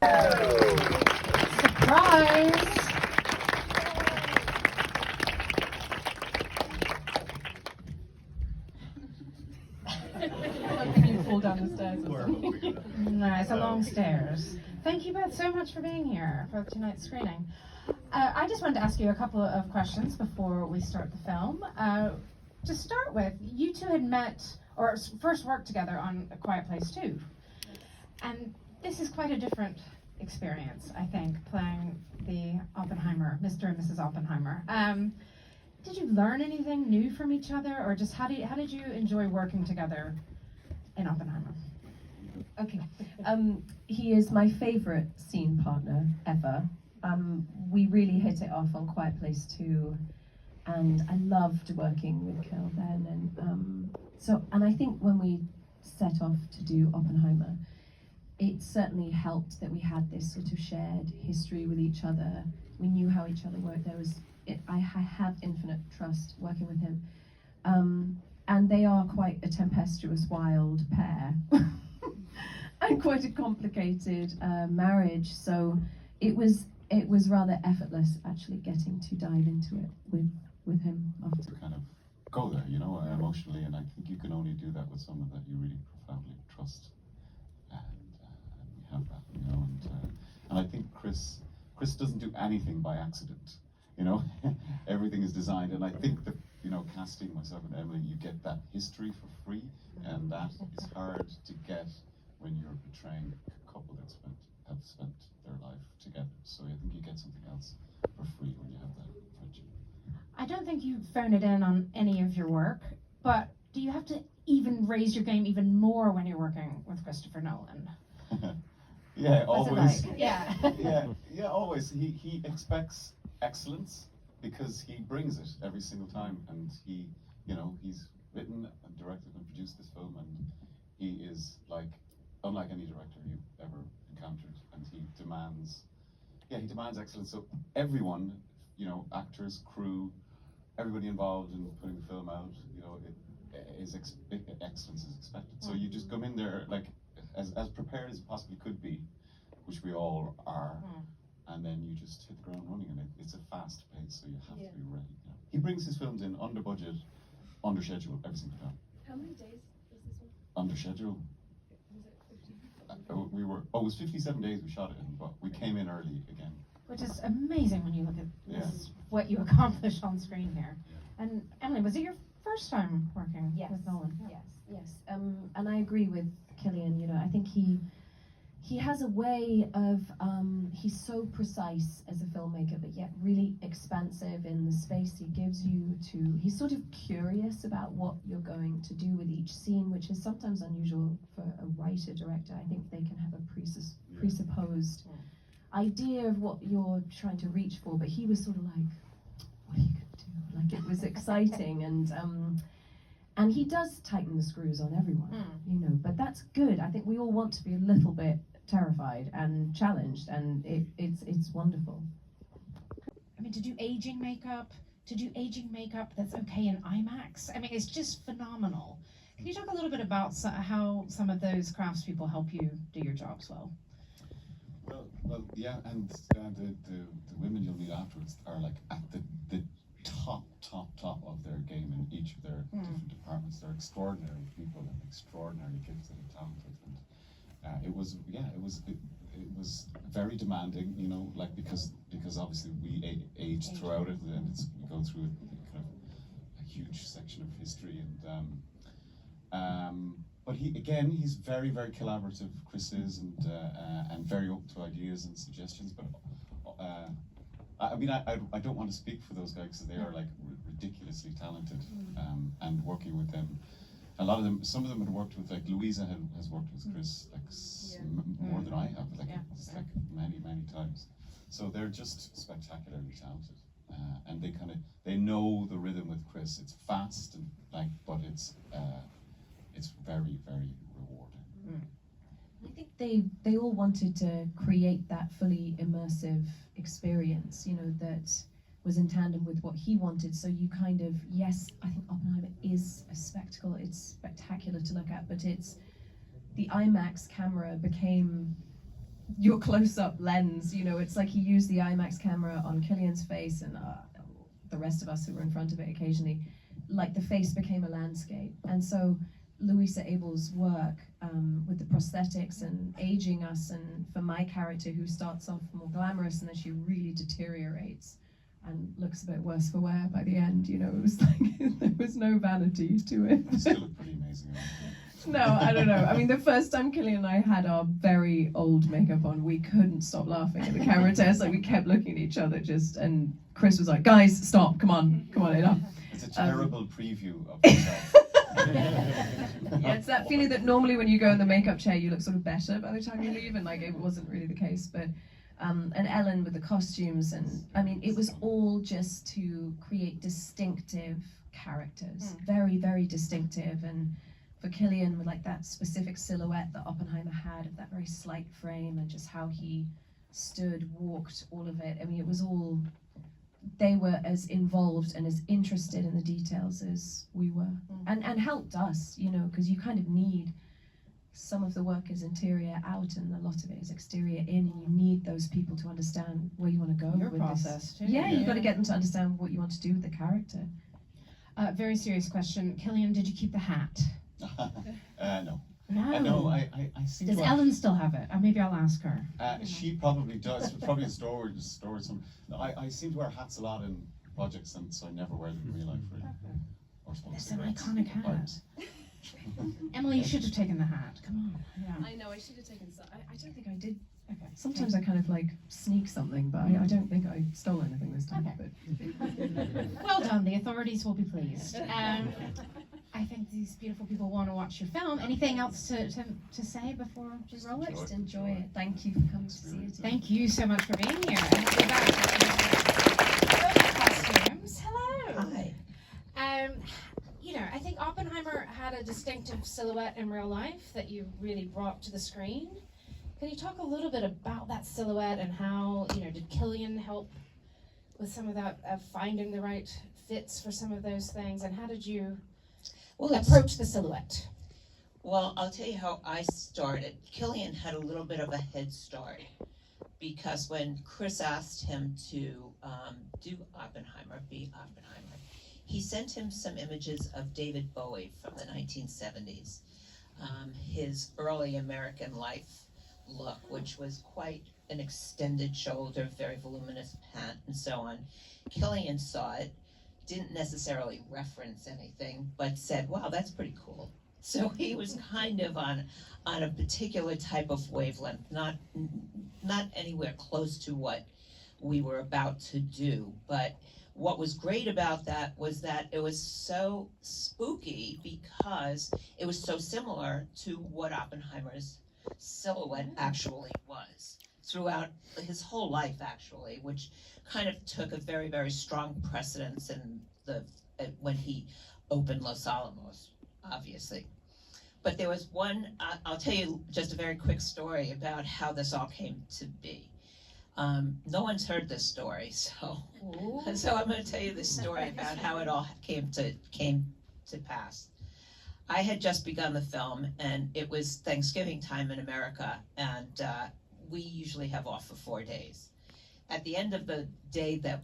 Surprise! Can you fall down the stairs or something? No, it's a long stairs. Thank you both so much for being here for tonight's screening. I just wanted to ask you a couple of questions before we start the film. To start with, you two had met, or first worked together on A Quiet Place 2. And this is quite a different experience, I think, playing the Oppenheimer, Mr. and Mrs. Oppenheimer. Did you learn anything new from each other, or just how did you enjoy working together in Oppenheimer? Okay. He is my favorite scene partner ever. We really hit it off on Quiet Place 2, and I loved working with Kill then. And I think when we set off to do Oppenheimer, it certainly helped that we had this sort of shared history with each other. We knew how each other worked. I have infinite trust working with him. And they are quite a tempestuous, wild pair. And quite a complicated marriage. So it was rather effortless actually getting to dive into it with him. To kind of go there, emotionally, and I think you can only do that with someone that you really profoundly trust. And we have that, and I think Chris doesn't do anything by accident, everything is designed, and I think that, casting myself and Emily, you get that history for free, and that is hard to get when you're portraying a couple that have spent their life together. So I think you get something else for free when you have that friendship. I don't think you phone it in on any of your work, but do you have to even raise your game even more when you're working with Christopher Nolan? Yeah, always. Like? Yeah. yeah, always. He expects excellence because he brings it every single time, and he's written and directed and produced this film, and he is unlike any director you've ever encountered, and he demands excellence. So everyone, actors, crew, everybody involved in putting the film out, excellence is expected. So you just come in there as prepared as it possibly could be, which we all are, and then you just hit the ground running, and it's a fast pace, so you have to be ready. He brings his films in under budget, under schedule every single time. How many days was this one? Under schedule. Was it 50? It was 57 days we shot it in, but we came in early again. Which is amazing when you look at this, what you accomplish on screen here. Yeah. And Emily, was it your first time working with Nolan? Yes. And I agree with Cillian. I think he has a way of, he's so precise as a filmmaker, but yet really expansive in the space he gives you he's sort of curious about what you're going to do with each scene, which is sometimes unusual for a writer-director. I think they can have a presupposed idea of what you're trying to reach for, but he was sort of like, what are you going to do? It was exciting, and he does tighten the screws on everyone, but that's good. I think we all want to be a little bit terrified and challenged, and it's wonderful. I mean, to do aging makeup that's okay in IMAX, I mean, it's just phenomenal. Can you talk a little bit about how some of those craftspeople help you do your jobs well? Well, yeah, and the women you'll meet afterwards are at the top of their game in each of their different departments. They're extraordinary people and extraordinarily gifted and talented, and it was very demanding, because obviously we age throughout it, and we go through kind of a huge section of history, and but he's very, very collaborative. Chris is, and very open to ideas and suggestions. But I mean, I don't want to speak for those guys because they are ridiculously talented. And working with them, some of them had worked with Louisa has worked with Chris more than I have. Many times. So they're just spectacularly talented, and they know the rhythm with Chris. It's fast and but it's very, very rewarding. I think they all wanted to create that fully immersive experience, that was in tandem with what he wanted. So you yes, I think Oppenheimer is a spectacle. It's spectacular to look at, but the IMAX camera became your close-up lens, you know, it's like he used the IMAX camera on Cillian's face and the rest of us who were in front of it occasionally, like the face became a landscape. And so Louisa Abel's work with the prosthetics and aging us, and for my character who starts off more glamorous and then she really deteriorates and looks a bit worse for wear by the end, you know, it was like there was no vanity to it. It still looked pretty amazing. No, I don't know. I mean, the first time Cillian and I had our very old makeup on, we couldn't stop laughing at the camera test. Like, we kept looking at each other and Chris was like, guys, stop, come on, enough. It's a terrible preview of yourself. Yeah, it's that feeling that normally when you go in the makeup chair, you look sort of better by the time you leave, and like it wasn't really the case. But and Ellen with the costumes, and I mean, it was all just to create distinctive characters, very, very distinctive. And for Cillian, with like that specific silhouette that Oppenheimer had, of that very slight frame, and just how he stood, walked, all of it. I mean, it was all. They were as involved and as interested in the details as we were, and helped us, you know, because you kind of need, some of the work is interior out and a lot of it is exterior in, and you need those people to understand where you want to go Your with process, this. too. Yeah, you've got to get them to understand what you want to do with the character. Very serious question. Cillian, did you keep the hat? No. No. No, I seem Does to have, Ellen still have it? Maybe I'll ask her. she probably does. Probably in stored some. No, I seem to wear hats a lot in projects, and so I never wear them in real life, really. Or smoke It's an cigarettes. iconic hat. Emily, you should have taken the hat. Come on. Yeah. I know, I should have taken some. I don't think I did. Okay. Sometimes I kind of like sneak something, but I don't think I stole anything this time. Okay. But Well done. The authorities will be pleased. I think these beautiful people want to watch your film. Anything else to say before we roll it? just enjoy it. Thank you for coming to see it. Thank you so much for being here. And we're back. Costumes. Hello. Hi. You know, I think Oppenheimer had a distinctive silhouette in real life that you really brought to the screen. Can you talk a little bit about that silhouette and how, you know, did Cillian help with some of that, finding the right fits for some of those things, and how did you approach the silhouette? Well, I'll tell you how I started. Cillian had a little bit of a head start because when Chris asked him to be Oppenheimer, he sent him some images of David Bowie from the 1970s, his early American life look, which was quite an extended shoulder, very voluminous pant, and so on. Cillian saw it, didn't necessarily reference anything, but said, wow, that's pretty cool. So he was kind of on a particular type of wavelength, not anywhere close to what we were about to do. But what was great about that was that it was so spooky because it was so similar to what Oppenheimer's silhouette actually was throughout his whole life, actually, which kind of took a very, very strong precedence in when he opened Los Alamos, obviously. But there was one, I'll tell you just a very quick story about how this all came to be. No one's heard this story, so I'm going to tell you this story about how it all came to pass. I had just begun the film, and it was Thanksgiving time in America, and we usually have off for 4 days. At the end of the day that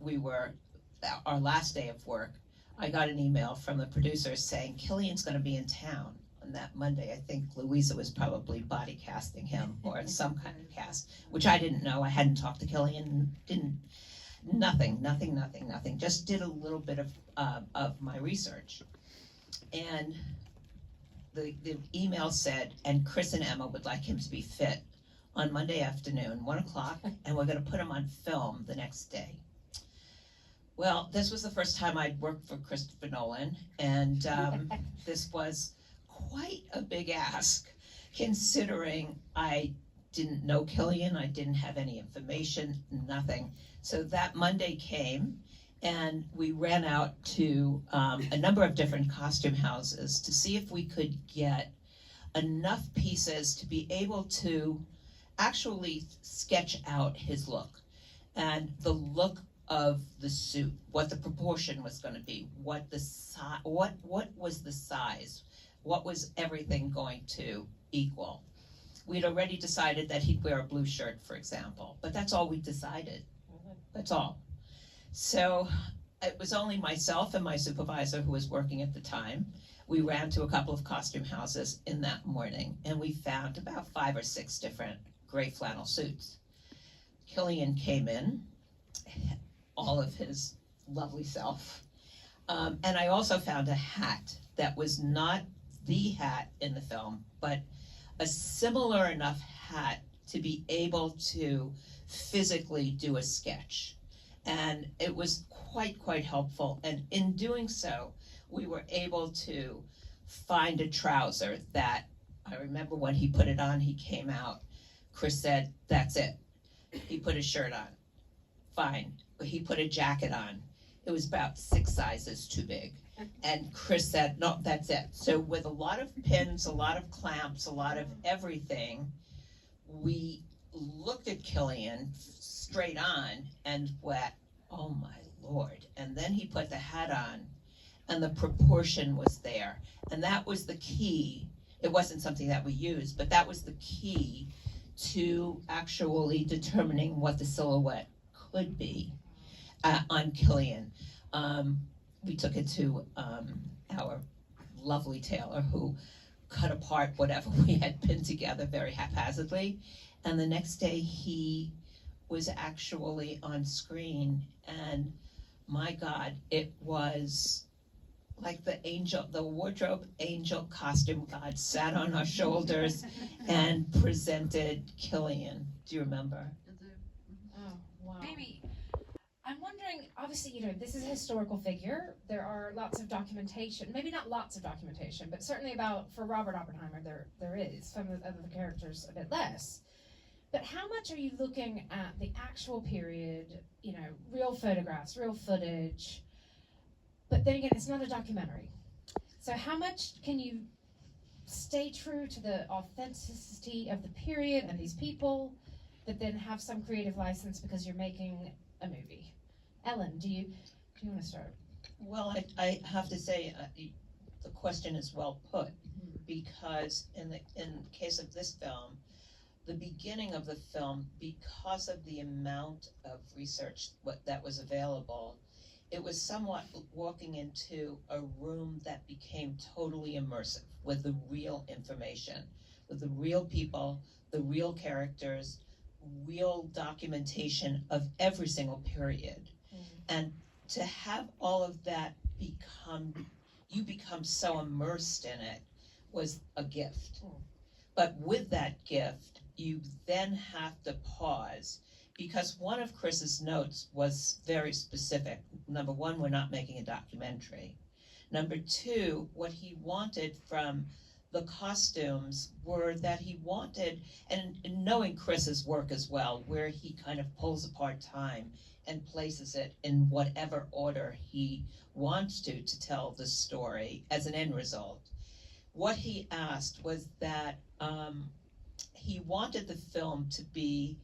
our last day of work, I got an email from the producers saying, Cillian's going to be in town on that Monday. I think Louisa was probably body casting him or some kind of cast, which I didn't know. I hadn't talked to Cillian, nothing. Just did a little bit of my research. And the email said, and Chris and Emma would like him to be fit on Monday afternoon, 1 o'clock, and we're going to put him on film the next day. Well, this was the first time I'd worked for Christopher Nolan, and this was quite a big ask, considering I didn't know Cillian, I didn't have any information, nothing. So that Monday came, and we ran out to a number of different costume houses to see if we could get enough pieces to be able to actually sketch out his look and the look of the suit, what the proportion was going to be, what was the size, what was everything going to equal. We'd already decided that he'd wear a blue shirt, for example, but that's all we decided. That's all. So it was only myself and my supervisor who was working at the time. We ran to a couple of costume houses in that morning, and we found about 5 or 6 different gray flannel suits. Cillian came in, all of his lovely self, and I also found a hat that was not the hat in the film, but a similar enough hat to be able to physically do a sketch. And it was quite helpful. And in doing so, we were able to find a trouser that, I remember when he put it on, he came out, Chris said, that's it. He put his shirt on, fine. But he put a jacket on. It was about 6 sizes too big. And Chris said, no, that's it. So with a lot of pins, a lot of clamps, a lot of everything, we looked at Cillian straight on and went, oh my Lord. And then he put the hat on and the proportion was there. And that was the key. It wasn't something that we used, but that was the key to actually determining what the silhouette could be on Cillian. We took it to our lovely tailor who cut apart whatever we had pinned together very haphazardly. And the next day he was actually on screen, and my God, it was like the angel, the wardrobe angel costume god sat on our shoulders and presented Cillian. Do you remember? Oh, wow. Maybe, I'm wondering, obviously, this is a historical figure. There are lots of documentation, maybe not lots of documentation, but certainly for Robert Oppenheimer, there is. Some of the other characters a bit less. But how much are you looking at the actual period, real photographs, real footage? But then again, it's not a documentary. So how much can you stay true to the authenticity of the period and these people, but then have some creative license because you're making a movie? Ellen, do you want to start? Well, I have to say the question is well put, because in the case of this film, the beginning of the film, because of the amount of research that was available, it was somewhat walking into a room that became totally immersive with the real information, with the real people, the real characters, real documentation of every single period. And to have all of that you become so immersed in it was a gift. But with that gift, you then have to pause, because one of Chris's notes was very specific. Number one, we're not making a documentary. Number two, what he wanted from the costumes were that he wanted, and knowing Chris's work as well, where he kind of pulls apart time and places it in whatever order he wants to tell the story as an end result. What he asked was that he wanted the film to be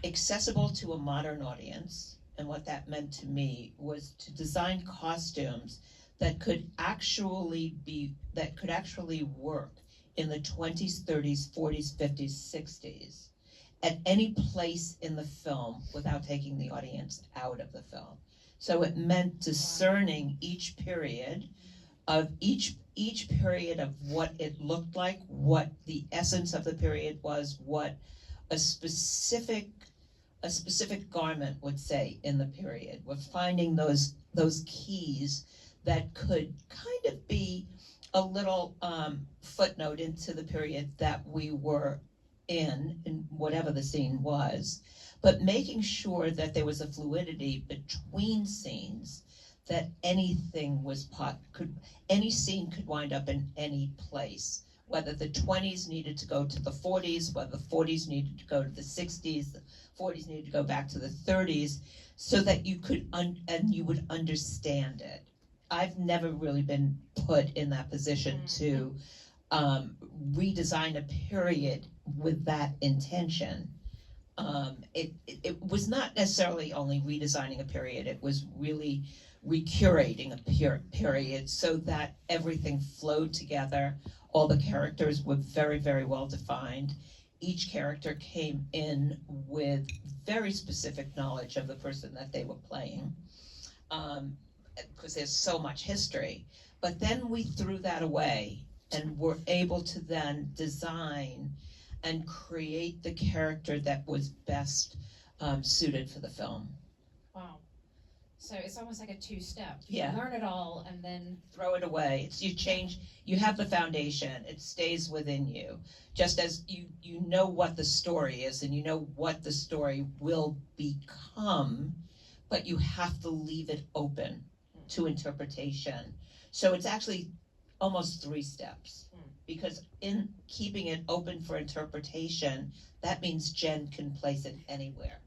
accessible to a modern audience, and what that meant to me was to design costumes that could actually work in the 20s, 30s, 40s, 50s, 60s at any place in the film without taking the audience out of the film. So it meant discerning each period of what it looked like, what the essence of the period was, what a specific garment would say in the period. We're finding those keys that could kind of be a little footnote into the period that we were in whatever the scene was, but making sure that there was a fluidity between scenes, that any scene could wind up in any place, whether the 20s needed to go to the 40s, whether the 40s needed to go to the 60s, the 40s needed to go back to the 30s, so that you could you would understand it. I've never really been put in that position to redesign a period with that intention. It was not necessarily only redesigning a period, it was really recurating a period so that everything flowed together. All the characters were very, very well defined. each character came in with very specific knowledge of the person that they were playing, because there's so much history. But then we threw that away and were able to then design and create the character that was best suited for the film. Wow. So it's almost like a two-step. Yeah. You learn it all and then Throw it away. It's, you change, you have the foundation, it stays within you. Just as you know what the story is and you know what the story will become, but you have to leave it open to interpretation. So it's actually almost 3 steps. Because in keeping it open for interpretation, that means Jen can place it anywhere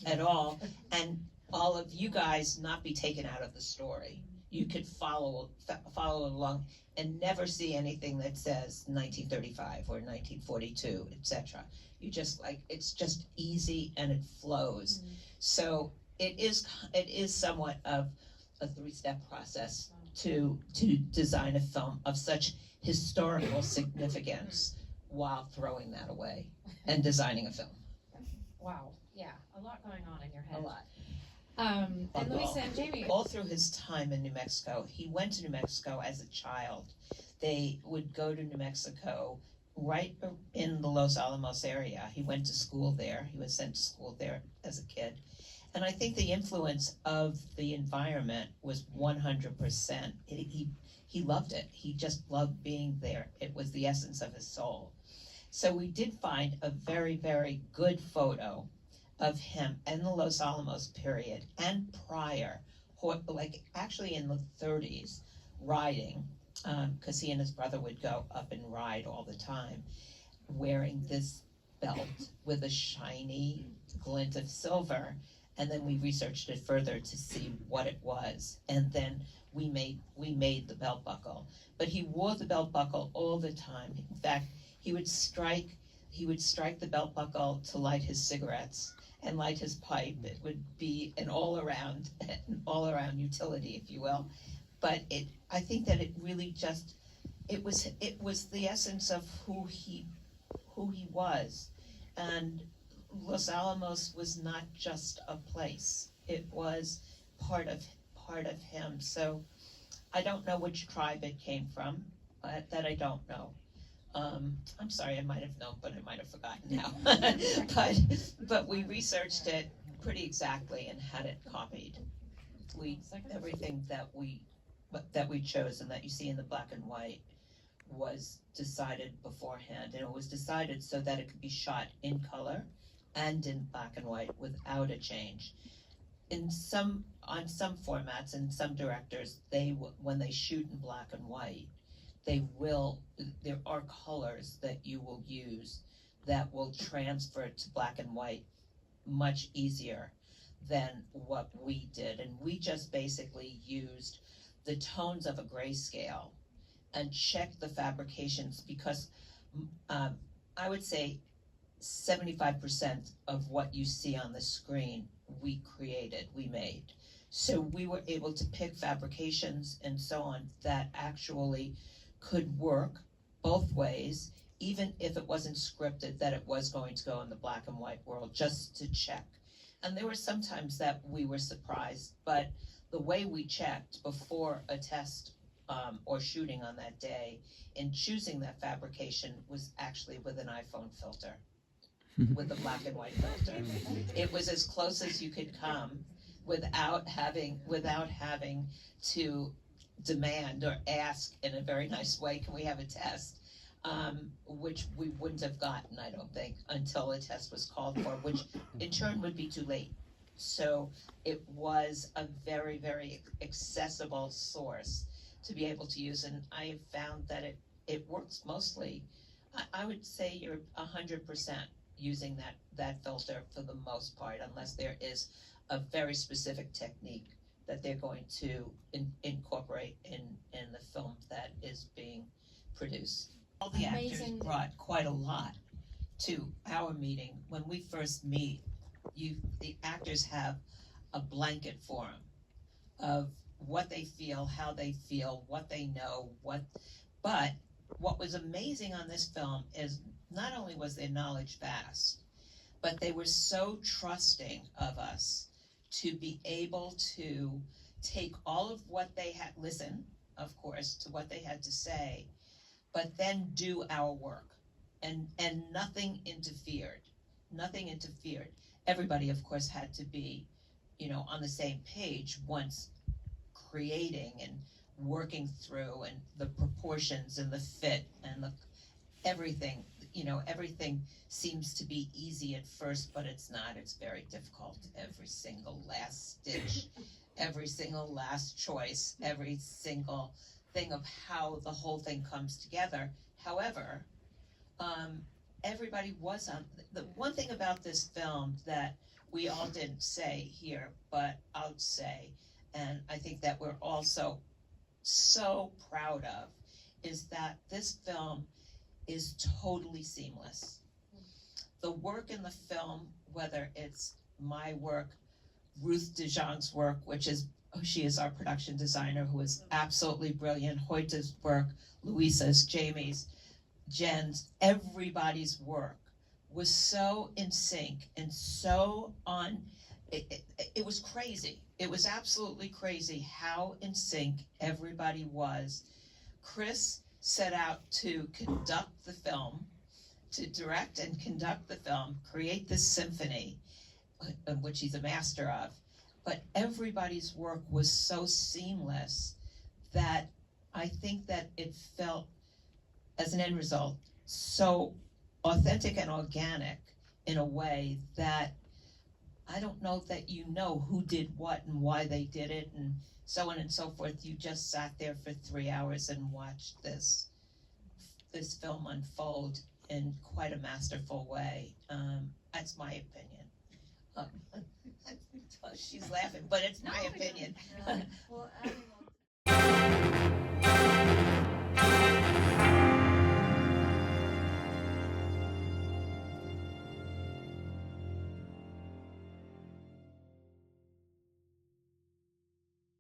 at all, and all of you guys not be taken out of the story. You could follow along and never see anything that says 1935 or 1942, etc. You just it's just easy and it flows. So it is somewhat of a 3-step process to design a film of such historical significance while throwing that away and designing a film. wow, yeah, a lot going on in your head. A lot. And Louisa and Jamie. All through his time in New Mexico, he went to New Mexico as a child. They would go to New Mexico right in the Los Alamos area. He went to school there. He was sent to school there as a kid. And I think the influence of the environment was 100%. He loved it. He just loved being there. It was the essence of his soul. So we did find a very, very good photo of him in the Los Alamos period and prior, like actually in the 30s, riding, because he and his brother would go up and ride all the time, wearing this belt with a shiny glint of silver. And then we researched it further to see what it was. And then we made the belt buckle. But he wore the belt buckle all the time. In fact, he would strike the belt buckle to light his cigarettes and light his pipe. It would be an all around utility, if you will. But I think that it really just it was the essence of who he was. And Los Alamos was not just a place. It was part of him. So I don't know which tribe it came from. That I don't know. I'm sorry, I might have known, but I might have forgotten now. but we researched it pretty exactly and had it copied. Everything that we chose and that you see in the black and white was decided beforehand, and it was decided so that it could be shot in color and in black and white without a change. On some formats and some directors, when they shoot in black and white, there are colors that you will use that will transfer to black and white much easier than what we did. And we just basically used the tones of a grayscale and checked the fabrications, because I would say 75% of what you see on the screen we made. So we were able to pick fabrications and so on that actually could work both ways, even if it wasn't scripted that it was going to go in the black and white world, just to check. And there were some times that we were surprised, but the way we checked before a test or shooting on that day in choosing that fabrication was actually with an iPhone filter, with a black and white filter. It was as close as you could come without having to demand or ask in a very nice way, can we have a test? Which we wouldn't have gotten, I don't think, until a test was called for, which in turn would be too late. So it was a very, very accessible source to be able to use, and I have found that it works mostly. I would say you're 100% using that filter for the most part, unless there is a very specific technique that they're going to incorporate in the film that is being produced. All the actors brought quite a lot to our meeting. When we first meet, the actors have a blanket for them of what they feel, how they feel, what they know, but what was amazing on this film is not only was their knowledge vast, but they were so trusting of us to be able to take all of what they had, listen, of course, to what they had to say, but then do our work. And nothing interfered. Nothing interfered. Everybody, of course, had to be, on the same page once creating and working through, and the proportions and the fit and everything. Everything seems to be easy at first, but it's not. It's very difficult. Every single last stitch, every single last choice, every single thing of how the whole thing comes together. However, everybody was on. The one thing about this film that we all didn't say here, but I'll say, and I think that we're also so proud of, is that this film is totally seamless. The work in the film, whether it's my work, Ruth DeJong's work, she is our production designer, who is absolutely brilliant, Hoyta's work, Louisa's, Jamie's, Jen's, everybody's work was so in sync and so on. It was crazy. It was absolutely crazy how in sync everybody was. Chris set out to conduct the film, to direct and conduct the film, create this symphony, which he's a master of. But everybody's work was so seamless that I think that it felt, as an end result, so authentic and organic in a way that I don't know that who did what and why they did it and so on and so forth. You just sat there for 3 hours and watched this film unfold in quite a masterful way. That's my opinion. She's laughing, but it's my opinion. Well, adding